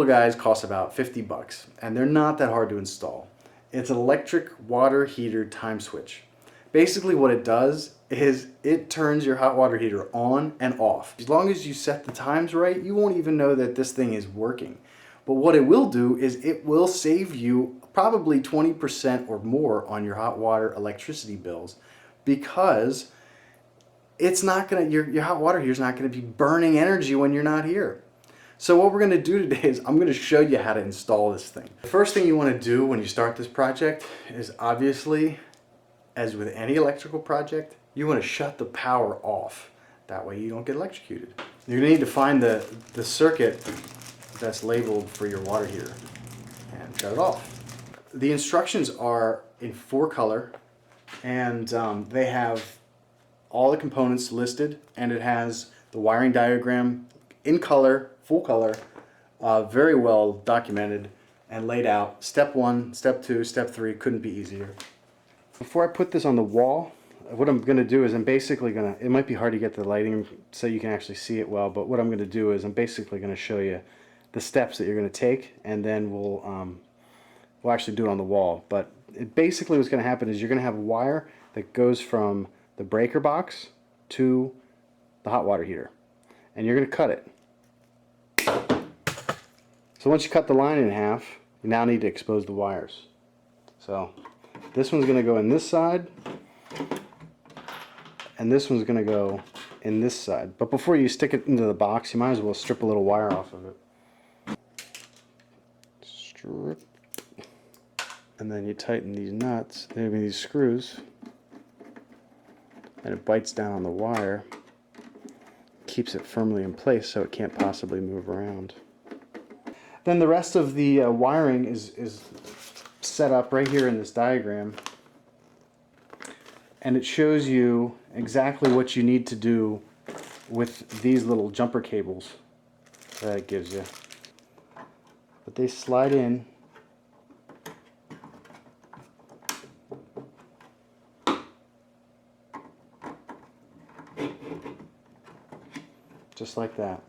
guys cost about 50 bucks, and they're not that hard to install. It's an electric water heater time switch. Basically what it does is it turns your hot water heater on and off. As long as you set the times right, you won't even know that this thing is working. But what it will do is it will save you probably 20% or more on your hot water electricity bills, because it's not gonna, your hot water heater is not gonna be burning energy when you're not here. So what we're gonna do today is I'm gonna show you how to install this thing. The first thing you wanna do when you start this project is, obviously, as with any electrical project, you wanna shut the power off. That way you don't get electrocuted. You're gonna need to find the circuit that's labeled for your water heater and shut it off. The instructions are in 4-color, and they have all the components listed, and it has the wiring diagram in color, full color, very well documented and laid out. Step 1, step 2, step 3, couldn't be easier. Before I put this on the wall, what I'm going to do is I'm basically going to, it might be hard to get the lighting so you can actually see it well, but what I'm going to do is I'm basically going to show you the steps that you're going to take, and then we'll actually do it on the wall. But basically what's going to happen is you're going to have a wire that goes from the breaker box to the hot water heater, and you're going to cut it. So once you cut the line in half, you now need to expose the wires. So this one's going to go in this side, and this one's going to go in this side. But before you stick it into the box, you might as well strip a little wire off of it. Strip. And then you tighten these nuts, maybe these screws, and it bites down on the wire, keeps it firmly in place so it can't possibly move around. Then the rest of the wiring is set up right here in this diagram, and it shows you exactly what you need to do with these little jumper cables that it gives you. But they slide in just like that.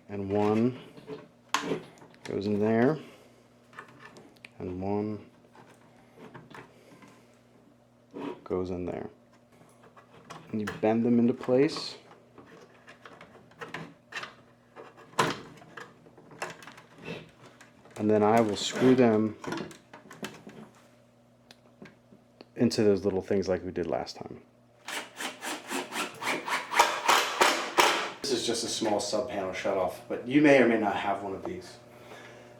And one goes in there, and one goes in there. And you bend them into place. And then I will screw them into those little things like we did last time. This is just a small sub-panel shutoff, but you may or may not have one of these.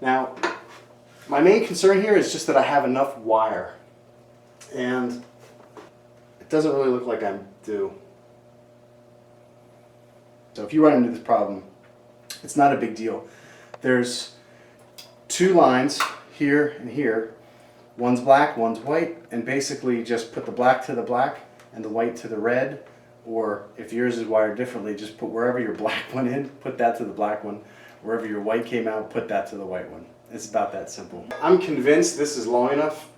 Now, my main concern here is just that I have enough wire, and it doesn't really look like I do. So if you run into this problem, it's not a big deal. There's 2 lines here and here. One's black, one's white, and basically just put the black to the black and the white to the red, or if yours is wired differently, just put wherever your black went in, put that to the black one. Wherever your white came out, put that to the white one. It's about that simple. I'm convinced this is long enough,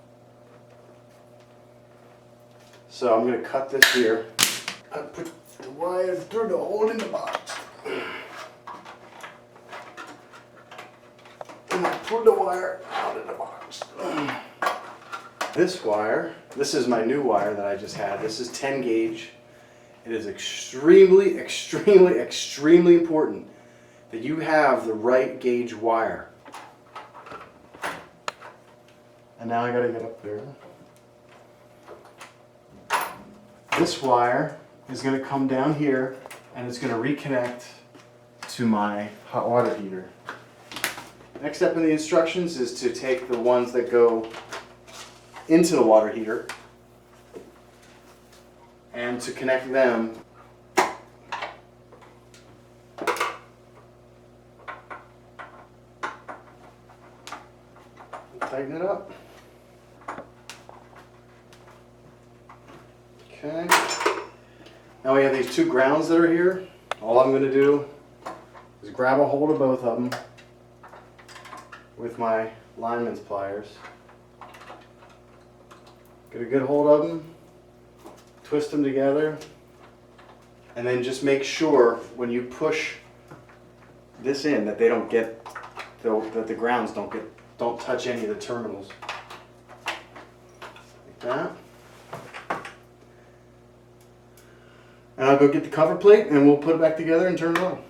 so I'm going to cut this here. I put the wire through the hole in the box, and I pull the wire out of the box. This wire, this is my new wire that I just had. This is 10 gauge. It is extremely, extremely, extremely important that you have the right gauge wire. And now I gotta get up there. This wire is gonna come down here, and it's gonna reconnect to my hot water heater. Next step in the instructions is to take the ones that go into the water heater and to connect them tighten it up. Okay. Now we have these 2 grounds that are here. All I'm going to do is grab a hold of both of them with my lineman's pliers. Get a good hold of them, twist them together, and then just make sure when you push this in that they don't get, that the grounds don't touch any of the terminals. Like that. And I'll go get the cover plate and we'll put it back together and turn it on.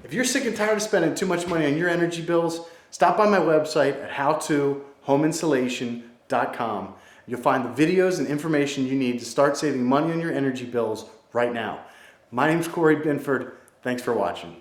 If you're sick and tired of spending too much money on your energy bills, stop by my website at howtohomeinsulation.com. You'll find the videos and information you need to start saving money on your energy bills right now. My name's Corey Binford. Thanks for watching.